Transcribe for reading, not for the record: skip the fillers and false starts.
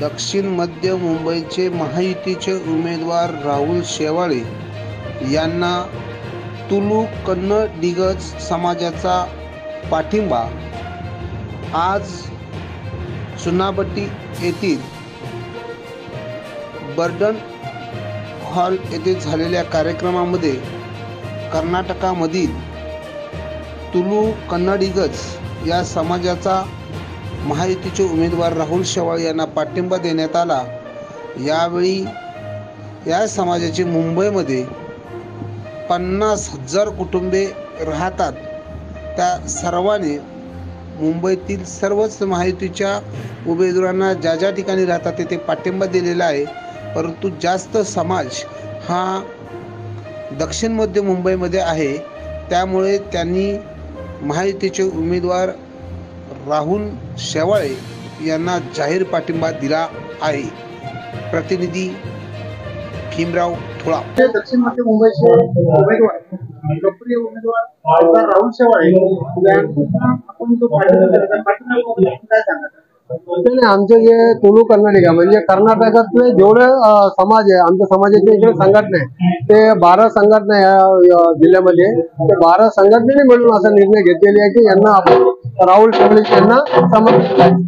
दक्षिण मध्य मुंबईचे महायुतीचे उमेदवार राहुल शेवाळे यांना तुलू कन्नडिगज समाजाचा पाठिंबा आज चुनाभट्टी येथील बर्डन हॉल येथे झालेल्या कार्यक्रमामध्ये कर्नाटकामधील तुलू कन्नडिगज या समाजाचा महायुतीचे उमेदवार राहुल शेवाळे यांना पाठिंबा देण्यात आला। यावेळी या समाजाचे मुंबईमध्ये 50,000 कुटुंबे राहतात। त्या सर्वांनी मुंबईतील सर्वच महायुतीच्या उमेदवारांना ज्या ज्या ठिकाणी राहतात तेथे पाठिंबा दिलेला आहे, परंतु जास्त समाज हा दक्षिण मध्य मुंबईमध्ये आहे। त्यामुळे त्यांनी महायुतीचे उमेदवार राहुल शेवाळे यांना जाहीर पाठिंबा दिला आहे। प्रतिनिधी भीमराव थोळा। दक्षिण मध्य मुंबईचे उमेदवार लोकप्रिय उमेदवार राहुल शेवाळे यांना आपण जो पाठिंबा काय सांगता? आमचे जे तुलू कन्नडिगा म्हणजे कर्नाटकातले जेवढे समाज आहे, आमच्या समाजाचे इकडे संघटना आहे ते 12 संघटना या जिल्ह्यामध्ये, ते 12 संघटनेने मिळून असा निर्णय घेतलेला आहे की यांना आपण राहुल शेवाळे यांना समर्थन